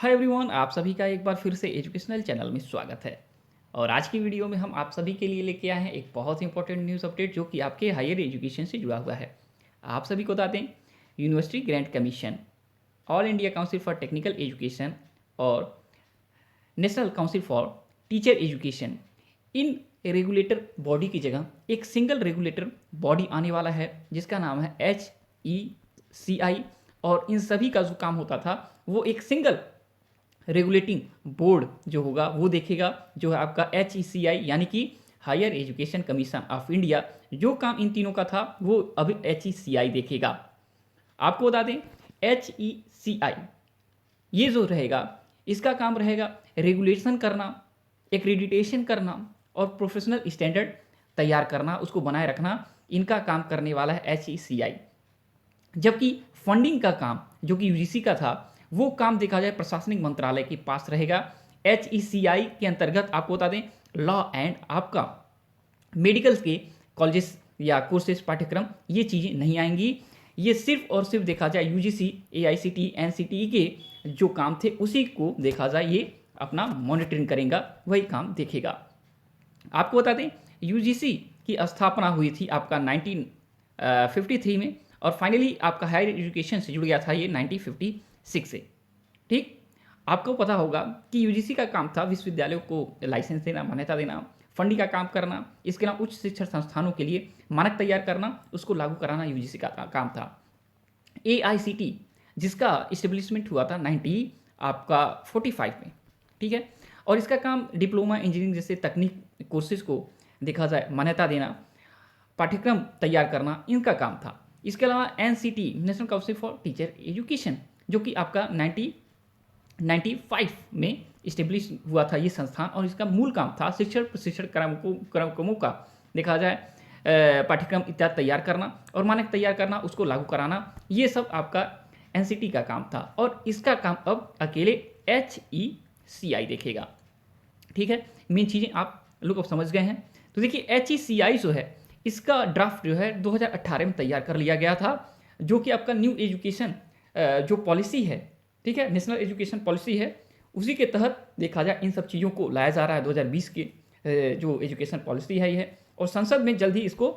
Hi everyone, आप सभी का एक बार फिर से एजुकेशनल चैनल में स्वागत है। और आज की वीडियो में हम आप सभी के लिए लेके आए हैं एक बहुत ही इंपॉर्टेंट न्यूज़ अपडेट जो कि आपके हायर एजुकेशन से जुड़ा हुआ है। आप सभी को बता दें, university grant commission, all India council for technical education और national council for teacher education, इन रेगुलेटर बॉडी की जगह एक सिंगल रेगुलेटर बॉडी आने वाला है जिसका नाम है HECI। और इन सभी का जो काम होता था वो एक सिंगल रेगुलेटिंग बोर्ड जो होगा वो देखेगा, जो है आपका HECI यानी कि higher education commission of India. जो काम इन तीनों का था वो अब HECI देखेगा। आपको बता दें, HECI ये जो रहेगा इसका काम रहेगा रेगुलेशन करना, एक्रेडिटेशन करना और प्रोफेशनल स्टैंडर्ड तैयार करना, उसको बनाए रखना। इनका काम करने वाला है HECI। जबकि फंडिंग का काम जो कि यूजीसी का था वो काम देखा जाए प्रशासनिक मंत्रालय के पास रहेगा। HECI के अंतर्गत आपको बता दें, लॉ एंड आपका मेडिकल के कॉलेजेस या कोर्सेज पाठ्यक्रम ये चीज़ें नहीं आएंगी। ये सिर्फ और सिर्फ देखा जाए यूजीसी, AICTE, NCTE के जो काम थे उसी को देखा जाए ये अपना मॉनिटरिंग करेगा, वही काम देखेगा। आपको बता दें, यूजीसी की स्थापना हुई थी आपका 1953 में और फाइनली आपका हायर एजुकेशन से जुड़ गया था ये 1956 से। ठीक, आपको पता होगा कि यूजीसी का काम था विश्वविद्यालयों को लाइसेंस देना, मान्यता देना, फंडिंग का काम करना, इसके अलावा उच्च शिक्षण संस्थानों के लिए मानक तैयार करना, उसको लागू कराना यूजीसी का काम था। AICT जिसका इस्टेब्लिशमेंट हुआ था 1945 में, ठीक है, और इसका काम डिप्लोमा इंजीनियरिंग जैसे तकनीक कोर्सेज को देखा जाए मान्यता देना, पाठ्यक्रम तैयार करना, इनका काम था। इसके अलावा NCT, national council for teacher education, जो कि आपका 1995 में इस्टेब्लिश हुआ था ये संस्थान, और इसका मूल काम था शिक्षण प्रशिक्षण क्रमों का देखा जाए पाठ्यक्रम इत्यादि तैयार करना और मानक तैयार करना, उसको लागू कराना, ये सब आपका NCT का काम था। और इसका काम अब अकेले HECI देखेगा। ठीक है, मेन चीज़ें आप लोग अब समझ गए हैं। तो देखिए, HECI जो है इसका ड्राफ्ट जो है 2018 में तैयार कर लिया गया था, जो कि आपका न्यू एजुकेशन जो पॉलिसी है, ठीक है, नेशनल एजुकेशन पॉलिसी है, उसी के तहत देखा जाए इन सब चीज़ों को लाया जा रहा है। 2020 के जो एजुकेशन पॉलिसी है ये, और संसद में जल्द ही इसको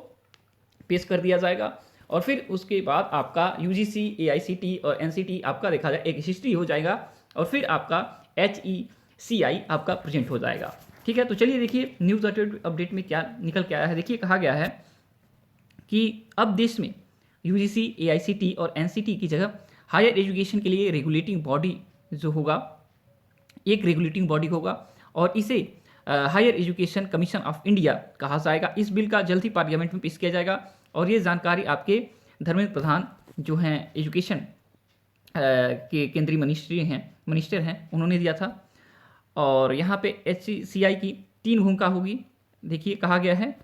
पेश कर दिया जाएगा। और फिर उसके बाद आपका UGC, AICT और NCT आपका देखा जाए एक हिस्ट्री हो जाएगा, और फिर आपका HECI आपका प्रेजेंट हो जाएगा। ठीक है, तो चलिए देखिए न्यूज़ अपडेट में क्या निकल के आया है। देखिए, कहा गया है कि अब देश में UGC, AICT और NCT की जगह हायर एजुकेशन के लिए रेगुलेटिंग बॉडी जो होगा, एक रेगुलेटिंग बॉडी होगा, और इसे higher education commission of India कहा जाएगा। इस बिल का जल्द ही पार्लियामेंट में पेश किया जाएगा, और ये जानकारी आपके धर्मेंद्र प्रधान जो हैं एजुकेशन के केंद्रीय मिनिस्टर हैं, उन्होंने दिया था। और यहाँ पे HECI की 3 भूमिका होगी। देखिए, कहा गया है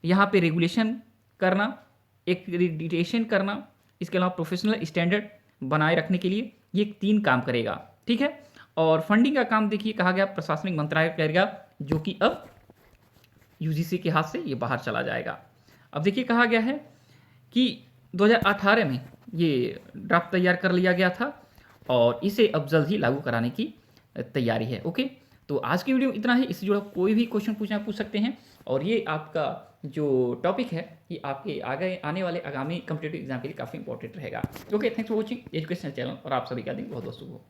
यहाँ पे रेगुलेशन करना, एक्रेडिटेशन करना, इसके अलावा प्रोफेशनल स्टैंडर्ड बनाए रखने के लिए ये 3 काम करेगा। ठीक है, और फंडिंग का काम देखिए कहा गया प्रशासनिक मंत्रालय करेगा, जो कि अब UGC के हाथ से ये बाहर चला जाएगा। अब देखिए, कहा गया है कि 2018 में ये ड्राफ्ट तैयार कर लिया गया था और इसे अब जल्द ही लागू कराने की तैयारी है। ओके, तो आज की वीडियो में इतना ही। इससे जुड़ा कोई भी क्वेश्चन पूछ सकते हैं, और ये आपका जो टॉपिक है ये आपके आगे आने वाले आगामी कॉम्पिटिटिव एग्जाम के लिए काफ़ी इंपॉर्टेंट रहेगा। Okay, thanks for watching education channel, और आप सभी का दिन बहुत बहुत शुभ हो।